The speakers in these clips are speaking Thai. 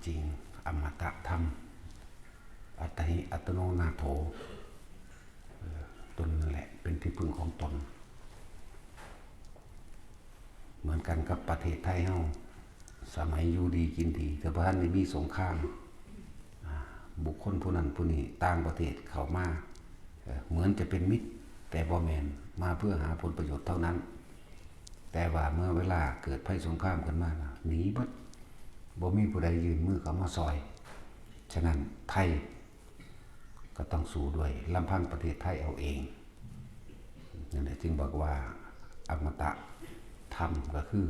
จริงอมตะธรรมอัตหิอัตโนนาโถตนนั่นแหละเป็นที่พึ่งของตนเหมือนกันกับประเทศไทยเฮาสมัยอยู่ดีกินดีแต่พระท่านได้มีสงครามบุคคลผู้นั้นผู้นี้ต่างประเทศเข้ามาเหมือนจะเป็นมิตรแต่บ่แม่นมาเพื่อหาผลประโยชน์เท่านั้นแต่ว่าเมื่อเวลาเกิดภัยสงครามขึ้นมาหนีเบิดบ่มีผู้ใดยืนมือเข้ามาซอยฉะนั้นไทยก็ต้องสู้ด้วยลำพังประเทศไทยเอาเองนั่นแหละจึงบอกว่าอมตะธรรมก็คือ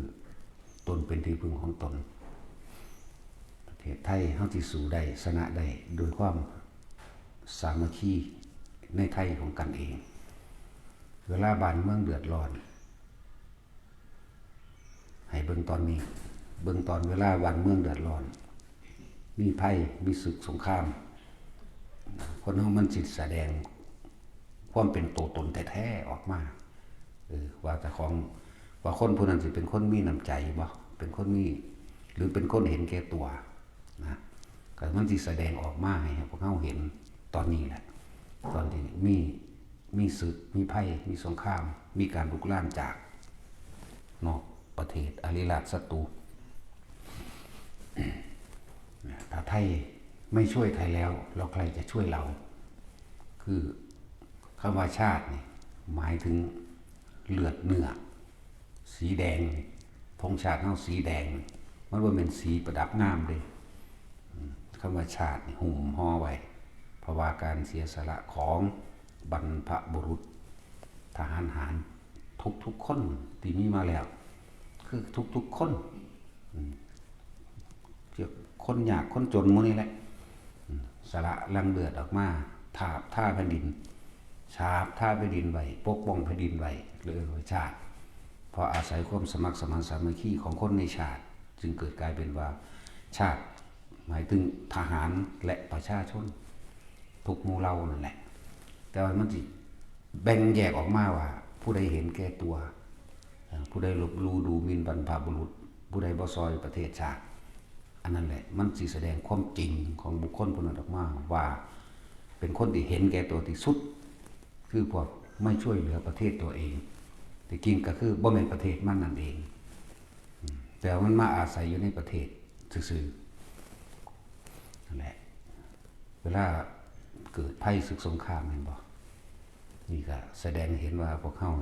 ตนเป็นที่พึ่งของตนประเทศไทยเฮาสิสู้ได้ชนะได้โดยความสามัคคีในไทยของกันเองเวลาบ้านเมืองเดือดร้อนให้เบิ่งตอนนี้เบิ่งตอนเวลาบ้านเมืองเดือดร้อนมีภัยมีศึกสงครามคนเฮามันสิแสดงความเป็นตัวตนแท้ๆออกมาว่าแต่ของว่าคนผู้นั้นสิเป็นคนมีน้ำใจบ่เป็นคนมีหรือเป็นคนเห็นแก่ตัวนะก็มันสิแสดงออกมาให้พวกเฮาเห็นตอนนี้แหละตอนที่มีศึกมีภัยมีสงครามมีการลุกลามจากนอกประเทศอริราชศัตรูถ้าไทยไม่ช่วยไทยแล้วเราใครจะช่วยเราคือคำว่าชาตินี่หมายถึงเลือดเนื้อสีแดงธงชาติเฮาสีแดงมันว่าเป็นสีประดับงามเด้คำว่าชาติหุ้มห่อไว้เพราะว่าการเสียสละของบรรพบุรุษทหารหารทุกคนที่มีมาแล้วคือทุกคนเกี่ยวคนยากคนจนหมู่นี้แหละสละลังเดือดออกมาทาบท่าแผ่นดินฉาบท่าแผ่นดินไว้ปกป้องแผ่นดินไว้เลยชาติเพราะอาศัยความสมัครสมานสามัคคีของคนในชาติจึงเกิดกลายเป็นว่าชาติหมายถึงทหารและประชาชนทุกหมู่เหล่านั่นแหละแต่ว่ามันสิแบ่งแยกออกมาว่าผู้ใดเห็นแก่ตัวผู้ใดลบลู่ดูหมิ่นบรรพบุรุษผู้ใดบ่ซอยประเทศชาติอันนั้นแหละมันสิแสดงความจริงของบุคคลผู้นั้นออกมาว่าเป็นคนที่เห็นแก่ตัวที่สุดคือพวกไม่ช่วยเหลือประเทศตัวเองแต่จริงก็คือบ่แม่นประเทศมันนั่นเองแต่มันมาอาศัยอยู่ในประเทศซื่อๆนั่นแหละเวลาเกิดภัยศึกสงครามเห็นบ่นี่ก็แสดงเห็นว่าพวกเฮา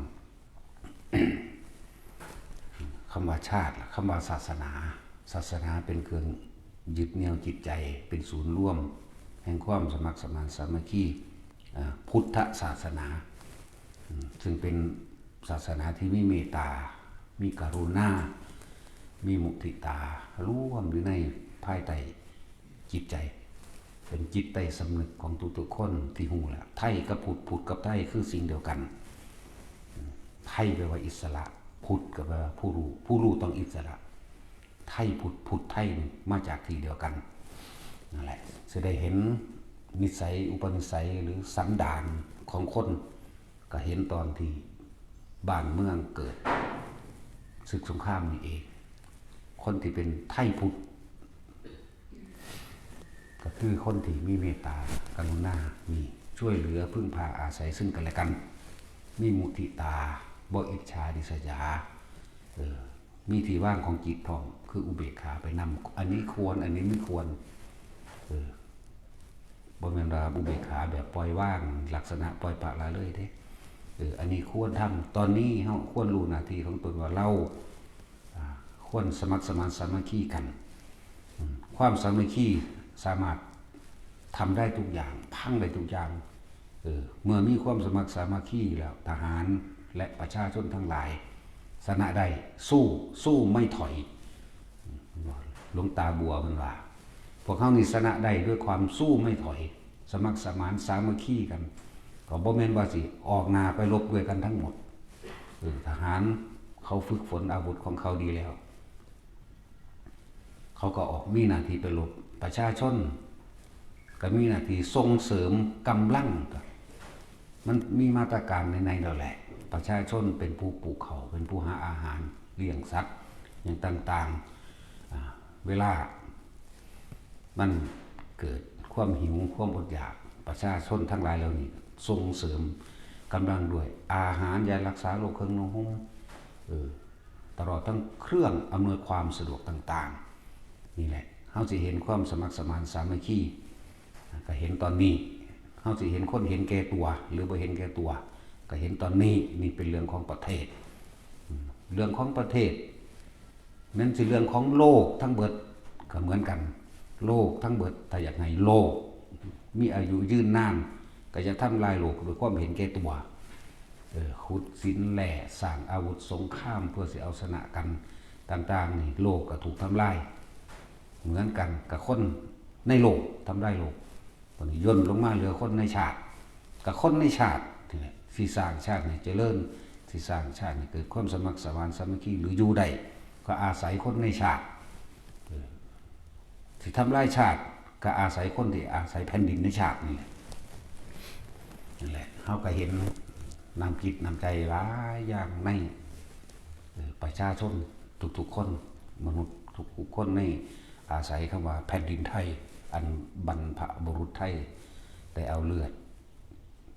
คำว่าชาติคำว่าศาสนาเป็นเครื่องยึดเหนี่ยวจิตใจเป็นศูนย์ร่วมแห่งความสมัครสมานสามัคคีพุทธศาสนาซึ่งเป็นศาสนาที่มีเมตตามีกรุณามีมุทิตารวมอยู่ในภายใต้จิตใจเป็นจิตใต้สำนึกของทุกๆคนที่ฮู้แล้วไทยกับพุทธกับไทยคือสิ่งเดียวกันไทยแปลว่าอิสระพุทธก็แปลว่าผู้รู้ต้องอิสระไทยพุทธไทยมาจากที่เดียวกันนั่นแหละจะได้เห็นนิสัยอุปนิสัยหรือสันดานของคนก็เห็นตอนที่บ้านเมืองเกิดศึกสงครามนี่เองคนที่เป็นไทยพุทธก็คือคนที่มีเมตตากรุณามีช่วยเหลือพึ่งพาอาศัยซึ่งกันและกันมีมุทิตาบ่อิจฉาริษยามีที่ว่างของจิตพร้อมคืออุเบกขาไปนำอันนี้ควรอันนี้ไม่ควรบ่แม่นว่าอุเบกขาแบบปล่อยว่างลักษณะปล่อยปละละเลยเด้อันนี้ควรทำตอนนี้เฮาควรรู้หน้าที่ของตนว่าเราควรสมัครสมานสามัคคีกันความสามัคคีสามารถทำได้ทุกอย่างพังได้ทุกอย่างเมื่อมีความสมัครสามัคคีแล้วทหารและประชาชนทั้งหลายชนะได้สู้ไม่ถอยหลวงตาบัวมันว่าพวกเขานี่ชนะได้ด้วยความสู้ไม่ถอยสมัครสมานสามัคคีกันก็บ่แม่นว่าสิออกหน้าไปรบด้วยกันทั้งหมดทหารเขาฝึกฝนอาวุธของเขาดีแล้วเขาก็ออกมีหน้าที่ไปรบประชาชนก็มีหน้าที่ส่งเสริมกำลังมันมีมาตรการในแล้วแหละประชาชนเป็นผู้ปลูกเขาเป็นผู้หาอาหารเลี้ยงสัตว์อย่างต่างๆเวลา มันเกิดความหิวความอดอยากประชาชนทั้งหลายเหล่านี้ส่งเสริมกำลังด้วยอาหารยารักษาโรคเครื่องนุ่งตลอดทั้งเครื่องอำนวยความสะดวกต่างๆนี่แหละเขาจะเห็นความสมัครสมานสามัคคีก็เห็นตอนนี้เขาจะเห็นคนเห็นแก่ตัวหรือบ่เห็นแก่ตัวก็เห็นตอนนี้นี่เป็นเรื่องของประเทศเรื่องของประเทศนั่นสิเรื่องของโลกทั้งเบิดก็เหมือนกันโลกทั้งเบิดถ้าอยากให้โลกมีอายุยืนนานก็จะทำลายโลกด้วยความเห็นแก่ตัวขุดสินแหล่สร้างอาวุธสงครามเพื่อสิเอาชนะกันต่างๆนี่โลกก็ถูกทำลายเหมือนกันกับคนในโลกทำลายโลกตอนนี้ย่นลงมาเหลือคนในชาติกับคนในชาติที่สร้างชาตินี่เจริญที่สร้างชาตินี่เกิดความสมัครสมานสามัคคีหรืออยู่ได้ก็อาศัยคนในชาติที่ทำลายชาติก็อาศัยคนที่อาศัยแผ่นดินในชาตินี่แหละเขาก็เห็นนำจิตนำใจหลายอย่างในประชาชนทุกๆคนมนุษย์ทุกๆคนในอาศัยคำว่าแผ่นดินไทยอันบรรพบุรุษไทยได้เอาเลือด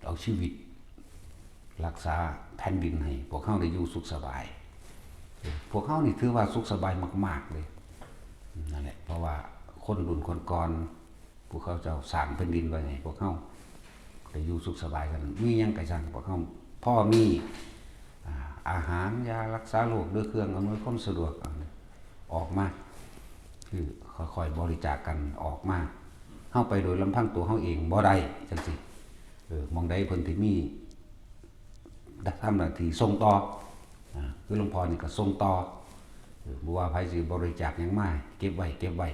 เอาชีวิตรักษาแผ่นดินให้พวกเขาได้อยู่สุขสบายพวกเขานี่ถือว่าสุขสบายมากๆเลยนั่นแหละเพราะว่าคนรุ่นก่อนพวกเขาจะสร้างแผ่นดินไว้ให้พวกเขาได้อยู่สุขสบายกันมียังไงสั่งพวกเขาพ่อมีอาหารยารักษาโรคด้วยเครื่องอำนวยความสะดวกออกมาคือค่อยๆบริจาคกันออกมาเข้าไปโดยลำพังตัวเขาเองบ่ได้จังสิมองได้เพิ่นที่มีทำหน้าที่ส่งต่อคือหลวงพ่อนี่ก็ส่งต่อบัวไผ่สิบริจาคยังมาเก็บไว้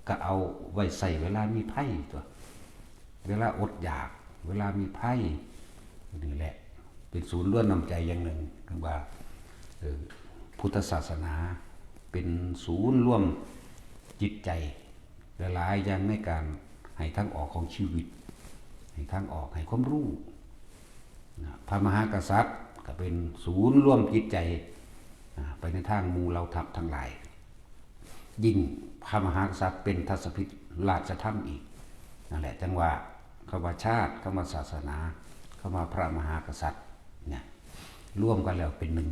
ก็เอาไว้ใส่เวลามีไผ่ตัวเวลาอดอยากเวลามีไผ่นี่แหละเป็นศูนย์ร่วมน้ำใจอย่างหนึ่งคือว่าพุทธศาสนาเป็นศูนย์ร่วมจิตใจหลายๆอย่างในการให้ทางออกของชีวิตให้ทางออกให้ความรู้พระมหากษัตริย์ก็เป็นศูนย์ร่วมจิตใจไปในทางมูเราทัพทั้งหลายยิ่งพระมหากษัตริย์เป็นทัศพิษราชธรรมอีกนั่นแหละจังว่าคำว่าชาติคำว่าศาสนาคำว่าพระมหากษัตริย์เนี่ยร่วมกันแล้วเป็นหนึ่ง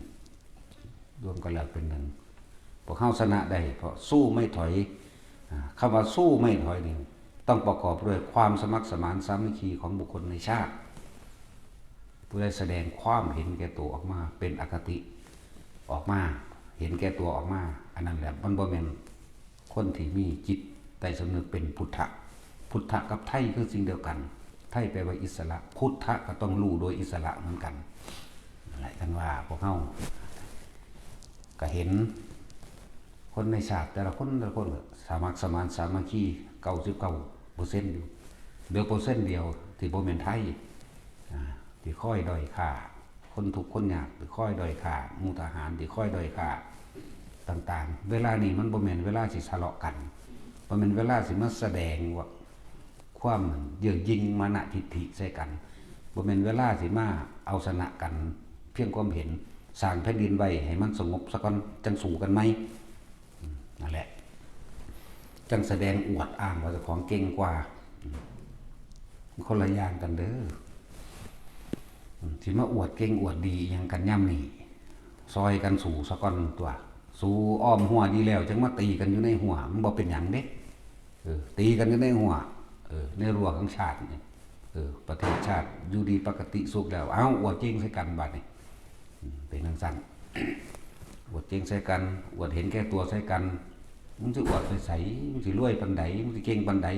พวกเข้าชนะได้เพราะสู้ไม่ถอยคำว่าสู้ไม่ถอยนี่ต้องประกอบด้วยความสมัครสมานสามัคคีของบุคคลในชาติเพื่อแสดงความเห็นแก่ตัวออกมาเป็นอคติออกมาเห็นแก่ตัวออกมาอันนั้นแหละมันบ่แม่นคนที่มีจิตใต้สำนึกเป็นพุทธะกับไทยคือสิ่งเดียวกันไทยแปลว่าอิสระพุทธะก็ต้องรู้โดยอิสระเหมือนกันอะไรกันว่าพวกเขาก็เห็นคนในชาติแต่ละคนสมัครสมานสามัคคี99%อยู่เหลือ%เดียวที่บ่แม่นไทยที่ค่อยด้อยค่าคนทุกคนยากที่ค่อยด้อยค่าหมู่ทหารที่ค่อยด้อยค่าต่างๆเวลานี้มันบ่แม่นเวลาสิทะเลาะกันบ่แม่นเวลาสิมาแสดงว่าความเยือกยิงมานะทิฐิใส่กันบ่แม่นเวลาสิมาเอาชนะกันเพียงความเห็นสร้างแผ่นดินไว้ให้มันสงบซะก่อนจังสู้กันไหมนั่นแหละจังแสดงอวดอ้างว่าเจ้าของเก่งกว่าคนละอย่างกันเด้อที่มาอวดเก่งอวดดียังกันย่ำนี่ซอยกันสู่ซะก่อนตัวสู่อ้อมหัวดีแล้วจังมาตีกันอยู่ในหัวมันบ่เป็นหยังเด้ตีกันอยู่ในหัวในรั้วของชาตินี่ประเทศชาติอยู่ดีปกติสุขแล้วเอ้าอวดเก่งใส่กันบัดนี้เป็นจังซั่นอวดเก่งใส่กันอวดเห็นแก่ตัวใส่กันมันสิอวดใส่มันสิรวยปานใดมันสิเก่งปานใด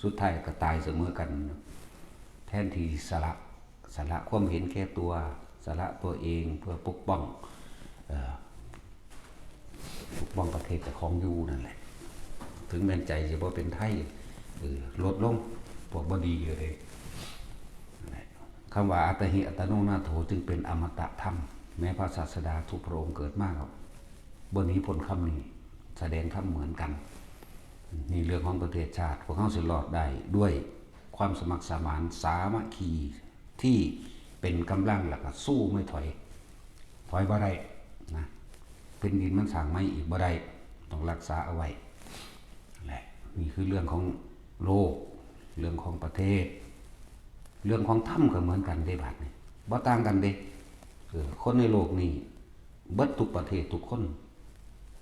สุดท้ายก็ตายเสมอกันแทนที่สละความเห็นแก่ตัวสละตัวเองเพื่อปกป้องประเทศของอยู่นั่นแหละถึงแม้ใจจะบ่เป็นไทยลดลงพวกบ่ดีเลยคำว่าอัตหิอัตโนนาโถจึงเป็นอมตะธรรมแม้พระศาสดาทุกพระองค์เกิดมากครับบนนี้ผลคำนี้แสดงธรรมเหมือนกันนี่เรื่องของประเทศชาติพวกเขาสิรอดได้ด้วยความสมัครสมานสามัคคีที่เป็นกำลังหลักสู้ไม่ถอยบ่ได้นะเป็นดินมันสั่งไม่อีกบ่ได้ต้องรักษาเอาไว้แหละ นี่คือเรื่องของโลกเรื่องของประเทศเรื่องของธรรมก็เหมือนกันได้บัดนี่บ่ต่างกันเด้คนในโลกนี้เบิดทุกประเทศทุกคน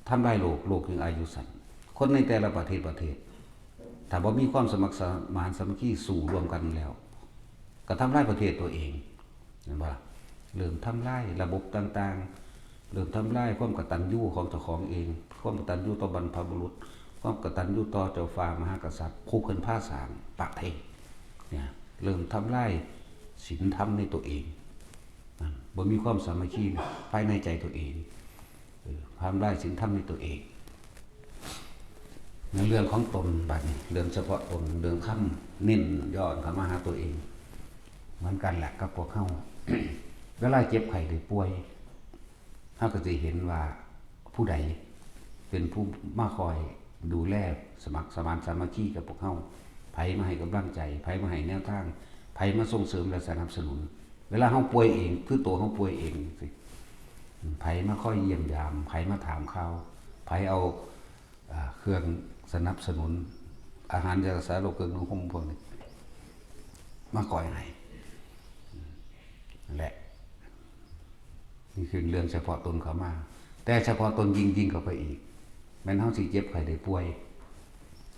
ทำลายโลกจึงอายุสั้นคนในแต่ละประเทศถ้าบ่มีความสมัครสมานสามัคคีสู่รวมกันแล้วก็ทำลายประเทศตัวเองเห็นบ่เริ่มทำลายระบบต่างๆเริ่มทำลายความกตัญญูของเจ้าของเองความกตัญญูต่อบรรพบุรุษความกตัญญูต่อเจ้าฟ้ามหากษัตริย์ผู้เพิ่นพาสร้างประเทศเนี่ยเริ่มทำลายศีลธรรมในตัวเองบ่มีความสามัคคีภายในใจตัวเองทำลายศีลธรรมในตัวเองในเรื่องของตนบัดนี้เรื่องเฉพาะตนเรื่องคำเน้นย้อนเข้ามาหาตัวเองเหมือนกันแหละกับพวกเฮา เวลาเจ็บไข้หรือป่วยเฮาก็จะเห็นว่าผู้ใดเป็นผู้มาคอยดูแลสมัครสมานสามัคคีกับพวกเฮาไผมาให้กำลังใจไผมาให้แนวทางไผมาส่งเสริมและสนับสนุนเวลาเฮาป่วยเองคือตัวเฮาป่วยเองสิไผมาคอยเยี่ยมยามไผมาถามข่าวไผเอาเครื่องสนับสนุนอาหารยารักษาโรคเครื่องนุ่งห่มพวกนี้มาคอยให้แหละนี่คือเรื่องเฉพาะตนเขามาแต่เฉพาะตนยิงเข้าไปอีกแม้นเฮาสิเจ็บไข้ได้ป่วย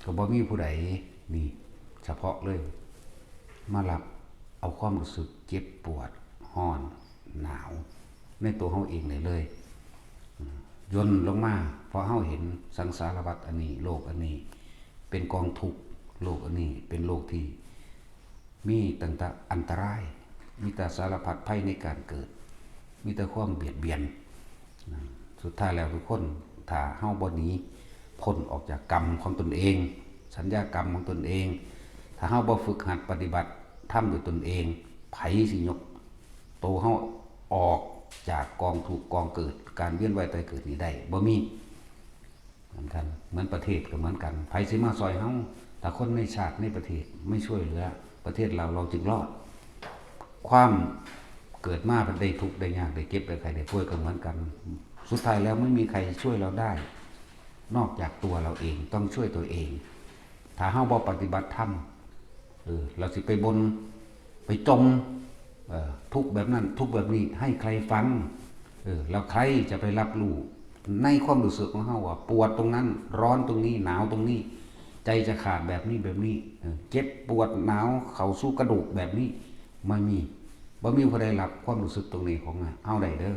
ก็บ่มีผู้ใดนี่เฉพาะเลยมารับเอาความรู้สึกเจ็บปวดร้อนหนาวในตัวเฮาเองเลยย่นลงมาพอเฮาเห็นสังสารวัฏอันนี้โลกอันนี้เป็นกองทุกข์โลกอันนี้เป็นโลกที่มีตั้งแต่อันตรายมีแต่สารพัดภัยในการเกิดมีแต่ความเบียดเบียนสุดท้ายแล้วทุกคนถ้าเฮาบ่หนีพ้นออกจากกรรมของตนเองสัญญากรรมของตนเองถ้าเฮาบ่ฝึกหัดปฏิบัติทำด้วยตนเองไผสิยกโตเฮาออกจากกองทุกข์กองเกิดการเวียนว่ายตายเกิดนี้ได้บ่มีเหมือนกันเหมือนประเทศก็เหมือนกันไผสิมาซอยเฮาถ้าคนในชาติในประเทศไม่ช่วยเหลือประเทศเราจึงรอดความเกิดมาเป็นได้ทุกข์ได้ยากได้เจ็บได้ไข้ได้ป่วยก็เหมือนกันสุดท้ายแล้วไม่มีใครช่วยเราได้นอกจากตัวเราเองต้องช่วยตัวเองถ้าเฮาบ่ปฏิบัติธรรมเราสิไปบนไปจมทุกแบบนั้นทุกแบบนี้ให้ใครฟังแล้วใครจะไปรับรู้ในความรู้สึกของเฮาว่าปวดตรงนั้นร้อนตรงนี้หนาวตรงนี้ใจจะขาดแบบนี้เจ็บปวดหนาวเข้าสู่กระดูกแบบนี้ไม่มีบ่มีผู้ใดรับความรู้สึกตรงนี้ของเฮาได้เด้อ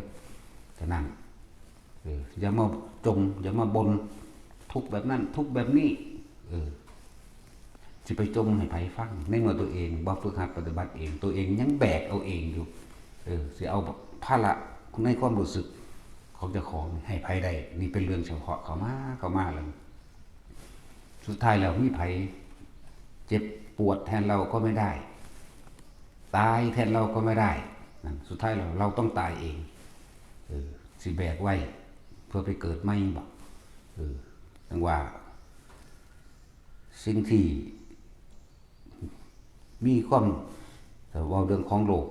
ฉะนั้นอย่ามาจมอย่ามาบนทุกแบบนั้นทุกแบบนี้สิไปจมให้ไผฟังในเมื่อตัวเองบ่ฝึกหัดปฏิบัติเองตัวเองยังแบกเอาเองอยู่สิเอาภาระในความรู้สึกของเจ้าของให้ไผได้นี่เป็นเรื่องเฉพาะเข้ามาแล้วสุดท้ายแล้วมีไผเจ็บปวดแทนเราก็ไม่ได้ตายแทนเราก็ไม่ได้สุดท้ายเราต้องตายเองสิแบกไว้เพื่อไปเกิดใหม่บ่ดังว่าสิ่งที่มีความแต่ว่าเรื่องของโลก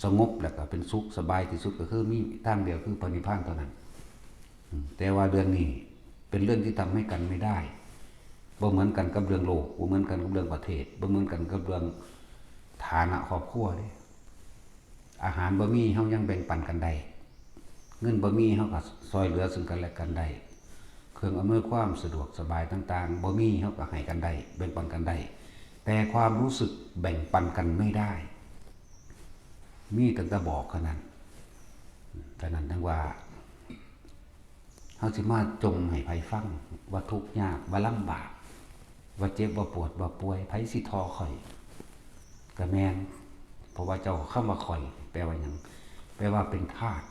สงบแล้วก็เป็นสุขสบายที่สุดก็คือมีทางเดียวคือปณิพพานเท่านั้นแต่ว่าเรื่องนี้เป็นเรื่องที่ทำให้กันไม่ได้บ่เหมือนกันกับเรื่องโลกบ่เหมือนกันกับเรื่องประเทศบ่เหมือนกันกับเรื่องฐานะครอบครัวเด้อาหารบ่มีเฮายังแบ่งปันกันได้เงินบ่มีเฮาก็ซอยเหลือซึ่งกันและกันได้เครื่องอำนวยความสะดวกสบายต่างๆบ่มีเฮาก็ให้กันได้แบ่งปันกันได้แต่ความรู้สึกแบ่งปันกันไม่ได้มีตั้งแต่บอกขนาดนั้นแต่นั้นทั้งว่าเฮาสิมาจมให้ไผฟังว่าทุกข์ยากว่าลำบากว่าเจ็บว่าปวดว่าป่วยไผสิทอข่อยก็แม่นเพราะว่าเจ้าคำว่าข่อยแปลว่าหยังแปลว่าเป็นธาตุ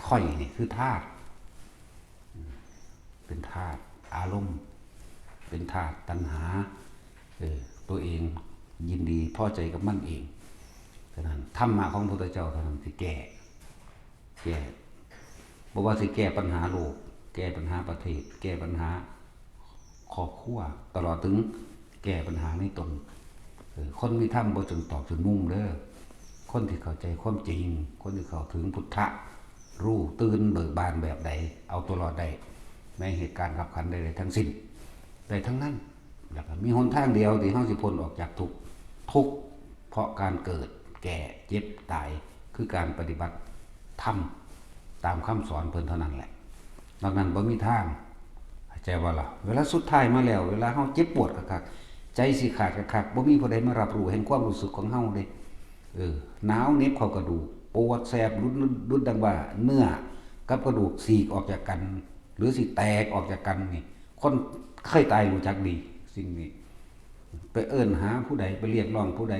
ข่อยนี่คือธาตุเป็นธาตุอารมณ์เป็นธาตุตัณหาตัวเองยินดีพอใจกับมันเองฉะนั้นธรรมะของพระพุทธเจ้าเท่านั้นที่แก้บอกว่าสิแก้ปัญหาโลกแก้ปัญหาประเทศแก้ปัญหาครอบครัวตลอดถึงแก้ปัญหาในตนคนมีธรรมบ่จนตอบจนมุ่งเด้อคนที่เข้าใจความจริงคนที่เข้าถึงพุทธะรู้ตื่นเบิกบานแบบใดเอาตัวรอดได้ในเหตุการณ์ขับขันใดๆทั้งสิ้น ได้ทั้งนั้นแล้วก็มีหนทางเดียวที่เฮาสิพ้นออกจากทุกข์เพราะการเกิดแก่เจ็บตายคือการปฏิบัติธรรมตามคำสอนเพิ่นเท่านั้นแหละนอกนั้นบ่มีทางเข้าใจว่าล่ะเวลาสุดท้ายมาแล้วเวลาเฮาเจ็บปวดคักๆใจสิขาดคักๆบ่มีผู้ใดมารับรู้แห่งความรู้สึกของเฮาเด้หนาวเหน็บเข้ากระดูกปวดแสบรุดดังว่าเนื้อกับกระดูกฉีกออกจากกันหรือสิแตกออกจากกันนี่คนเคยตายรู้จักดีสิ่งนี้ไปเอิ้นหาผู้ใดไปเรียกร้องผู้ใด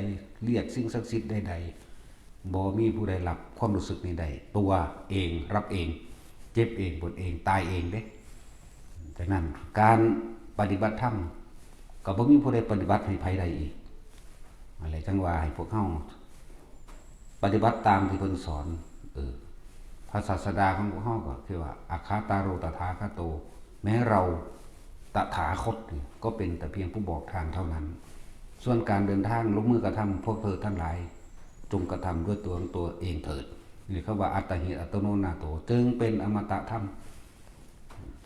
เรียกสิ่งศักดิ์สิทธิ์ใดๆบ่มีผู้ใดรับความรู้สึกนี้ได้ตัวเองรับเองเจ็บเองปวดเองตายเองเด้ดังนั้นการปฏิบัติธรรมก็บ่มีผู้ใดปฏิบัติให้ไผได้อีกอะไรจังว่าให้พวกเฮาปฏิบัติตามที่เพิ่นสอนพระศาสดาของพวกเฮาก็คือว่าอัคคาตาโรตถาคโตแม้เราตถาคตก็เป็นแต่เพียงผู้บอกทางเท่านั้นส่วนการเดินทางลงมือกระทำพวกเธอทั้งหลายจงกระทำด้วยตัวของตัวเองเถิดนี่เขาว่าอัตหิอัตโนนาโตจึงเป็นอมตะธรรม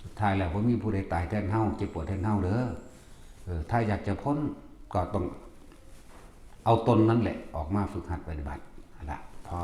สุดท้ายแล้วบ่มีผู้ใดตายแทนเฮาเจ็บปวดแทนเฮาเด้อถ้าอยากจะพ้นก็ต้องเอาตนนั่นแหละออกมาฝึกหัดปฏิบัตินั่นล่ะพอ